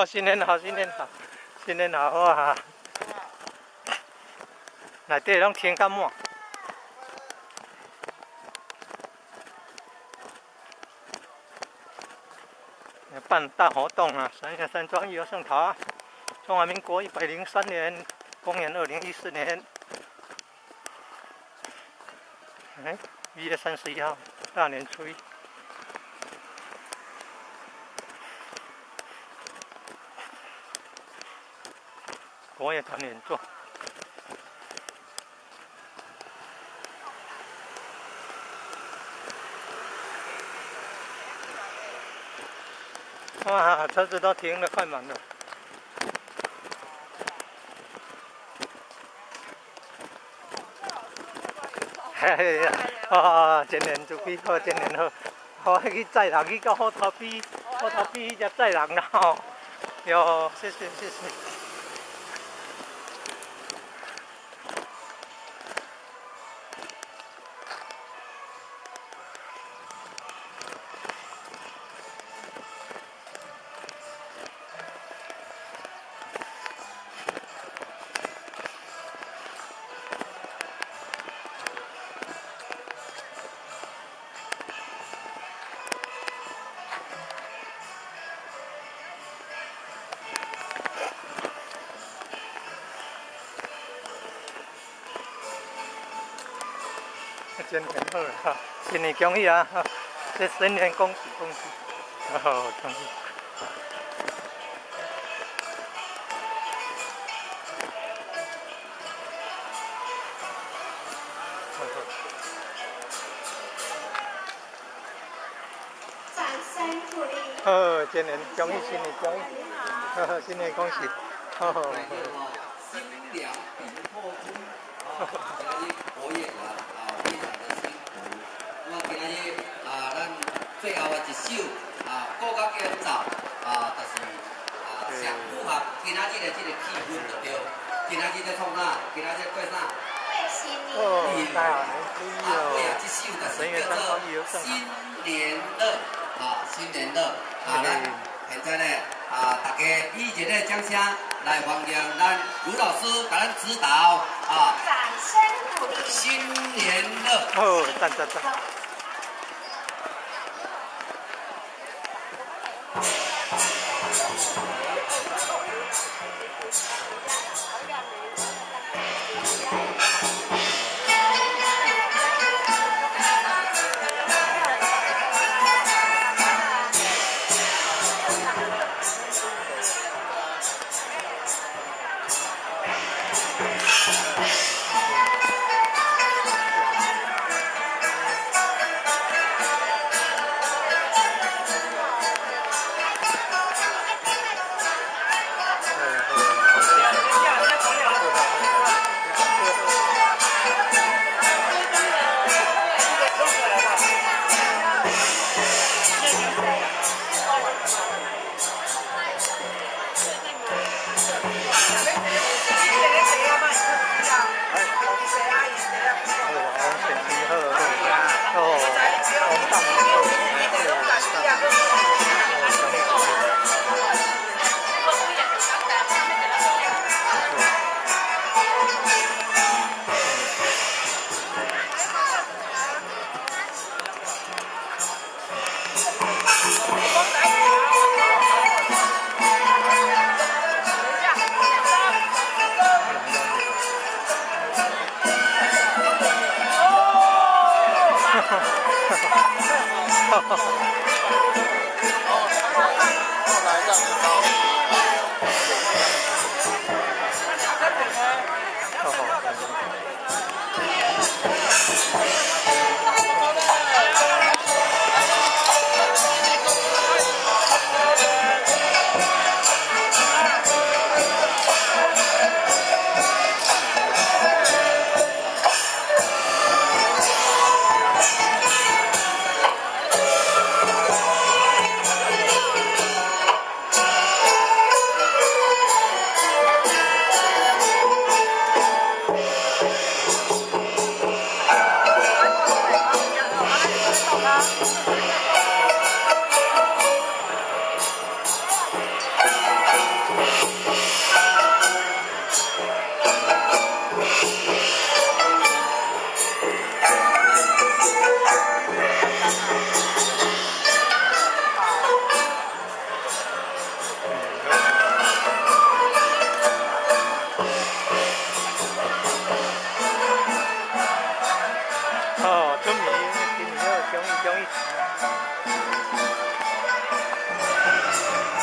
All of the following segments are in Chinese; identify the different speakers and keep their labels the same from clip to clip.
Speaker 1: 新年好，新年好，新年好哇！内底拢停较满。办大活动啊！山庄游圣塔，中华民国103年，公元2014年。1月31号，大年初一。国乐团演奏。哇，车子都停了，快满了。嘿呀，今年就比好，今年好。好去载人去到虎头边迄只载人啦吼。哟，谢谢。新年好啦！新年恭喜啊！这新年恭喜！恭喜！
Speaker 2: 掌声鼓励！
Speaker 1: 新年恭喜，新年恭喜！新年恭喜！
Speaker 3: 新娘迎破军，今日国乐团非常的辛苦。那么今日咱最后的一首国乐演奏就是上符合今仔日的这个气氛就对。今仔日在创啥？今仔日过啥？
Speaker 2: 过新年。
Speaker 3: 过这首就是叫做新年乐新年乐咱现在呢大家以热烈掌声来欢迎咱卢老师给咱指导
Speaker 2: 掌声鼓励！
Speaker 3: 新年乐！
Speaker 1: 赞！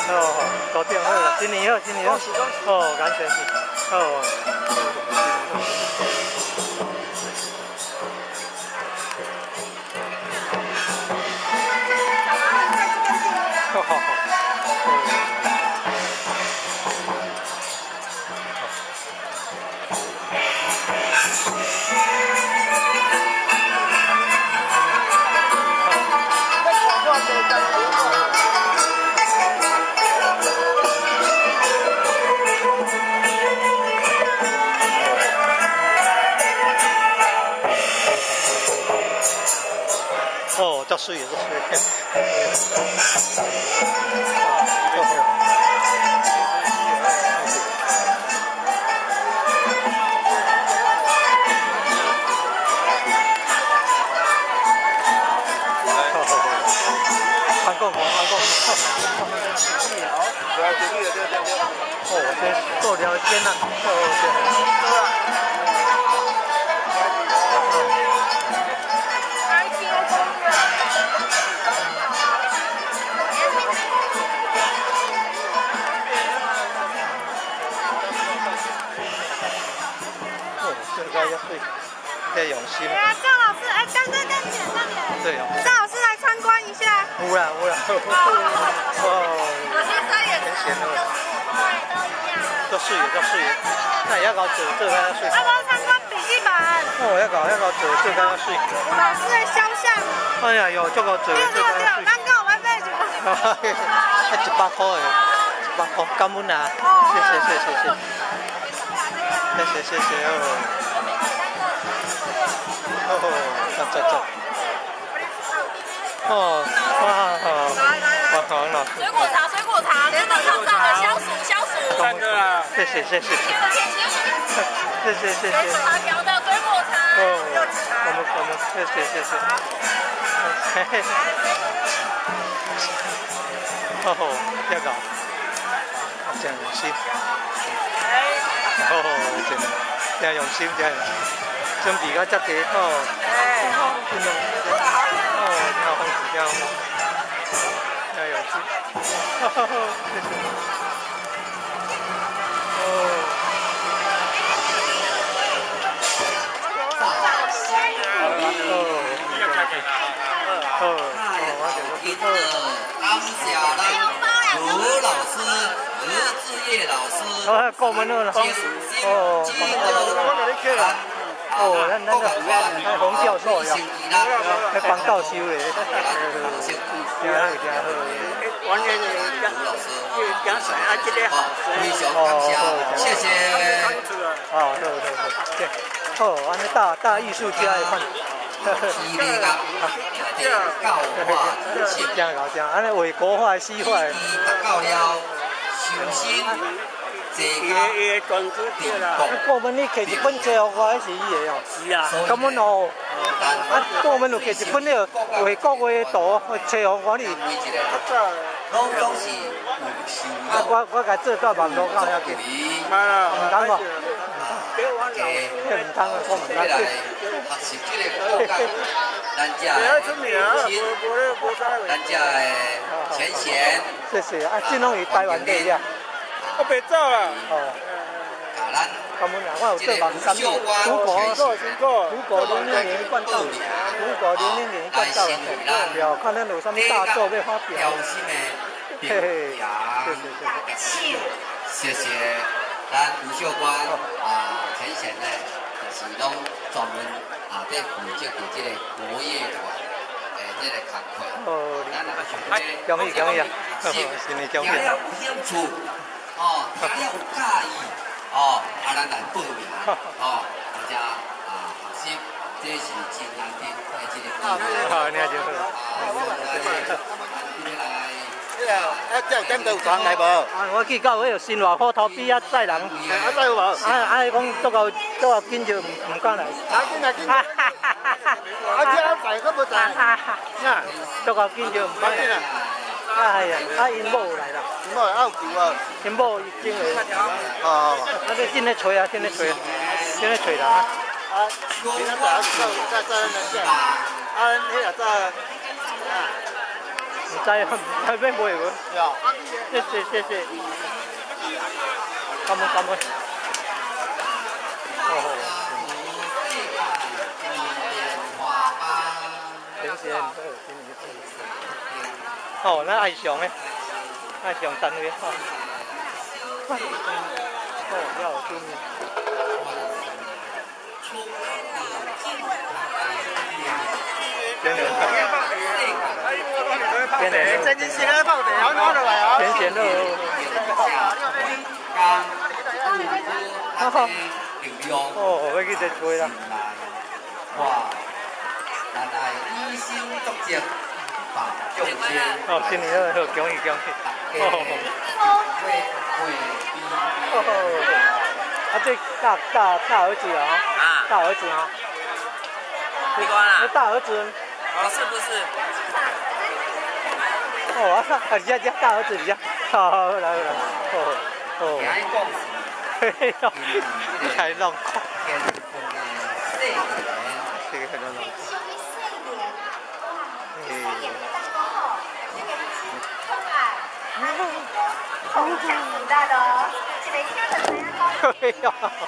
Speaker 1: 哦，多点好，新年好，新年好，哦，感谢是，哦。好好好。哦，这水也是水。韩国，韩国。哦，这做聊天呐，这个要对，要用心。
Speaker 4: 对啊，郑老师，哎，张姐，
Speaker 1: 对哦。
Speaker 4: 郑老师来参观一下。
Speaker 1: 有啦。哦。
Speaker 4: 有些山也是，
Speaker 1: 闲了。
Speaker 4: 对，都一样。
Speaker 1: 做水，那也要搞做这个要水。
Speaker 4: 要不要参观笔记本？
Speaker 1: 哦，要搞做这个要水。
Speaker 4: 老师的肖像。
Speaker 1: 哎呀，有这个做这个要水。
Speaker 4: 咱跟我们买一个。
Speaker 1: 100块的，100块，感恩啊！谢谢。谢谢哦。走。哦，哇，好了。
Speaker 4: 水果茶，真的上上的消暑。
Speaker 1: 三个啊！谢谢。谢谢。
Speaker 4: 茶调的水果茶。
Speaker 1: 哦，我们，谢谢。哦，这个，这样用心。真用心，準備個質地哦，真用好方式，真用心，
Speaker 3: 感謝咱盧老師、盧志業老師。
Speaker 1: 過門了。哦，咱個洪教授呀，喺幫教授咧，真好。
Speaker 5: 完全就讲水啊，这个好。
Speaker 3: 非常感謝，謝謝。
Speaker 1: 哦，對，哦，安尼大藝術家嘅款。
Speaker 3: 伊咧個教化性，
Speaker 1: 正，安尼為國化西化。
Speaker 3: 到了修身。
Speaker 5: 也专注啲啦。
Speaker 1: 過門你摕一本冊予我，是伊個哦。
Speaker 5: 是啊。
Speaker 1: 咁阮哦，過門就摕一本了，為國畫圖冊予我你。
Speaker 3: 攏是
Speaker 1: 我甲做到網絡搞遐緊。唔通哦。唔通啊，我唔通。
Speaker 3: 學習這個國家，咱這的前賢。
Speaker 1: 謝謝，這攏是台灣的呀。
Speaker 5: 我別走啦。
Speaker 1: 哦。咁阮我有做網站的，如果00年冠到，了，看咱有啥物大作要發表。嘿嘿，
Speaker 3: 謝謝咱吳秀官前賢呢，是攏專門在負責的這個國樂團這個工作。
Speaker 1: 哦，恭喜啊！新年恭喜！
Speaker 3: 聽了有興趣，聽了有介意，咱來報名，大家放心，這是真難得的這個機會。
Speaker 1: 好，你好，
Speaker 5: 即係跟到講嚟無？
Speaker 1: 我記到迄個新華科頭邊載人，
Speaker 5: 載有無？
Speaker 1: 講足夠緊就唔敢來。
Speaker 5: 這排都冇帶。
Speaker 1: 足夠緊就唔敢來。哎呀，因某來啦。
Speaker 5: 因某有球啊。
Speaker 1: 因某真係。
Speaker 5: 哦。
Speaker 1: 你真咧吹人啊！
Speaker 5: 今仔日再那些，迄個
Speaker 1: 唔知啊，唔知咩买喎。谢谢谢谢。感恩感恩。哦。天线哦，那爱上诶，爱上单位哦。哦，要有注意。
Speaker 5: 最近新的放地好攞落嚟啊！
Speaker 1: 甜甜的。哦，要去这吹啦。
Speaker 3: 哇！咱来以身作则，保重身。
Speaker 1: 哦，新年好，恭喜恭喜。哦。啊，这大儿子啊。
Speaker 6: 啊。
Speaker 1: 大儿子啊。
Speaker 6: 没关啦。
Speaker 1: 大儿子。
Speaker 6: 不是不是。
Speaker 1: 哦，啊，你家大儿子，你家，好，来来，哦哦。
Speaker 3: 你爱讲是？
Speaker 1: 嘿哟，你才弄空。
Speaker 3: 天父的圣言。
Speaker 1: 这个很弄空。
Speaker 2: 修一岁年，哇，这3年没当过后，这个可爱，好像很大的哦，这边听着怎样高？
Speaker 1: 嘿哟，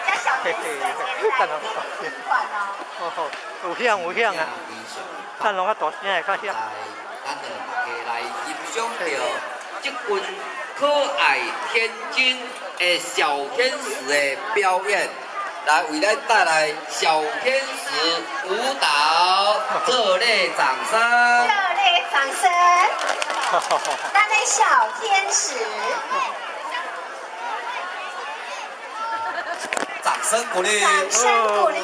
Speaker 2: 加小
Speaker 1: 嘿
Speaker 2: 天
Speaker 1: 嘿，看到
Speaker 2: 使款哦。
Speaker 1: 哦，有响有响啊，看拢较大声的较响。
Speaker 3: 咱就大家来欣赏到这群可爱天真的小天使的表演，来为咱带来小天使舞蹈，热烈掌声！
Speaker 2: 热烈掌声！咱的小天使，
Speaker 3: 掌声鼓励！
Speaker 2: 掌声鼓励！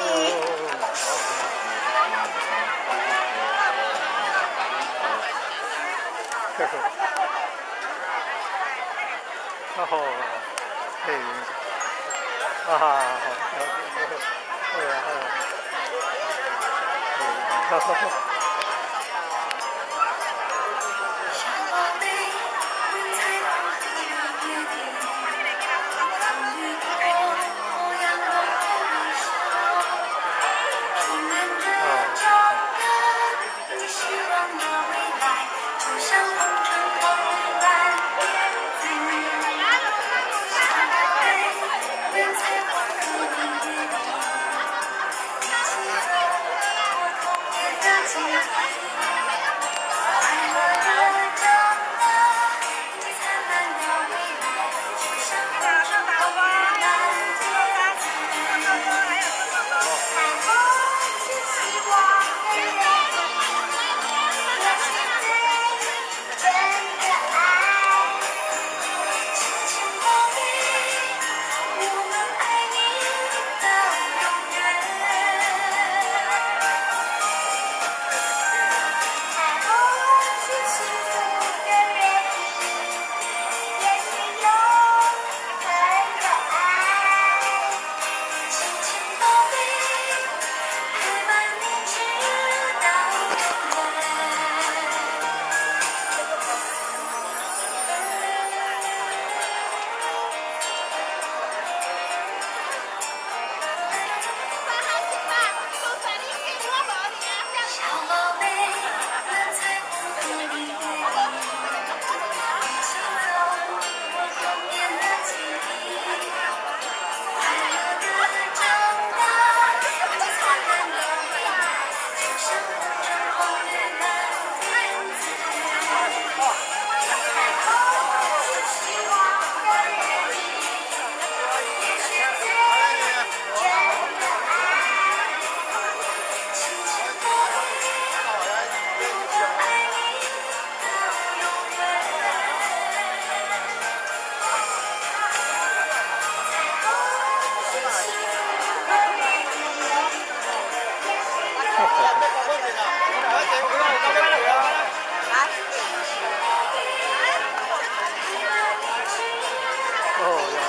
Speaker 1: 哦，嘿，啊哈，对啊，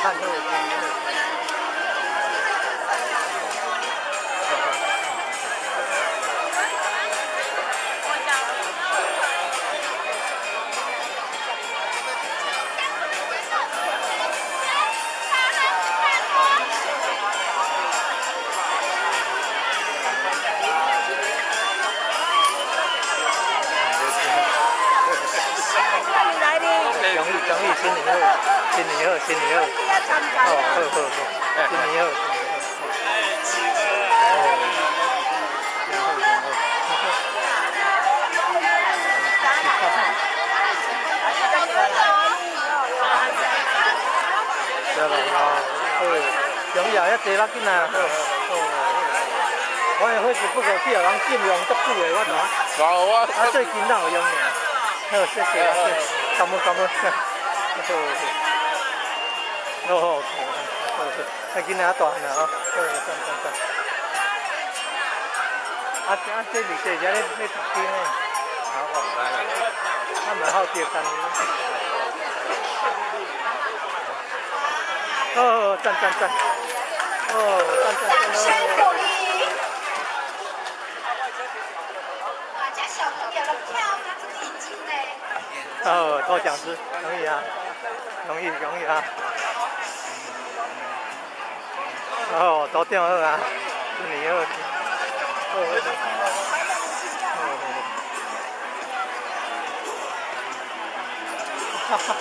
Speaker 1: 看这个恭喜新年好，新年好，新年好。好，好，好，好，新年好，新年好。哦，真好，真好。对啦，好，恭喜啊，一地啦，囡仔，好，好。我的伙食不可去啊，人禁用足久的，我懂。啊，最近哪有用呢？好，谢谢，谢谢，感恩感恩。好，好，好，啊，囡仔大汉啊，好，赞赞赞。啊，这二姐姐咧读书呢，他蛮好接干的。哦，赞赞赞。哦，赞赞赞。
Speaker 2: 掌声鼓励。哇，这小朋友都跳得这么近呢。
Speaker 1: 哦，多讲师，容易啊，容易啊。哦，多点好啊，新年好。哈哈。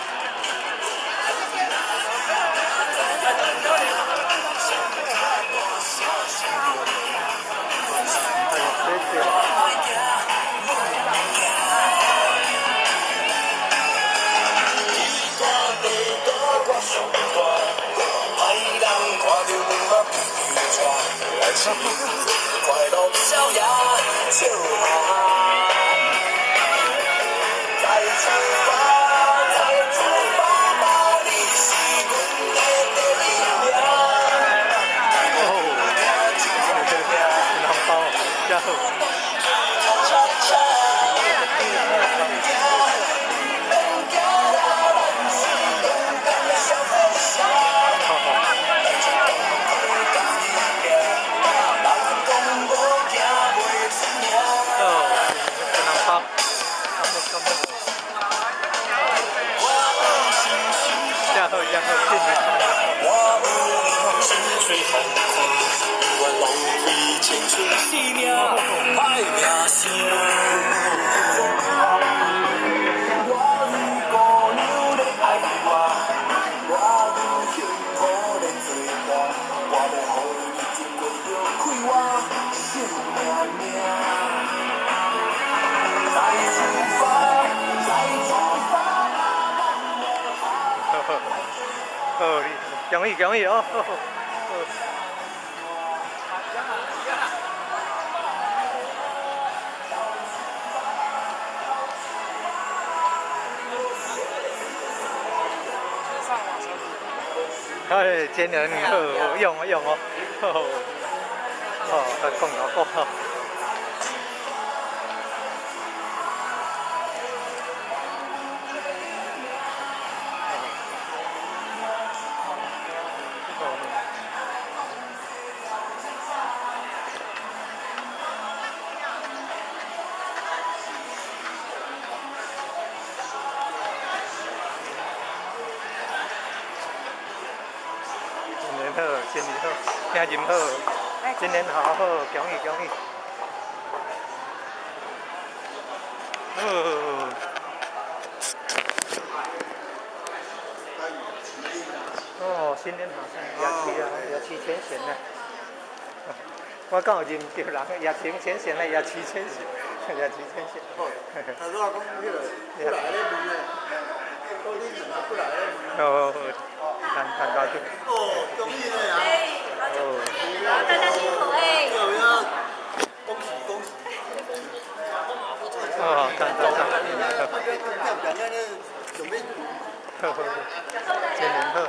Speaker 7: 快樂笑呀笑呀，再出發，再出發吧，你是阮的第一名。
Speaker 1: 紅包，真好。恭喜哦！哎，今年好用哦，講到過。新年好，聽人好，新年好好，恭喜恭喜。哦，新年好，夜市啊，夜市前線啊。我剛好認對人，夜市前線啊，夜市前線，夜市前線。
Speaker 5: 他說講迄個不來咧問咧，到底怎麼不來咧問？
Speaker 1: 哦，看到就。
Speaker 5: 哦，恭喜你啊！
Speaker 2: 好，大家辛苦哎。
Speaker 5: 有呀，恭喜恭喜！
Speaker 1: 哦，讚。
Speaker 5: 兩個準備。
Speaker 1: 新年好。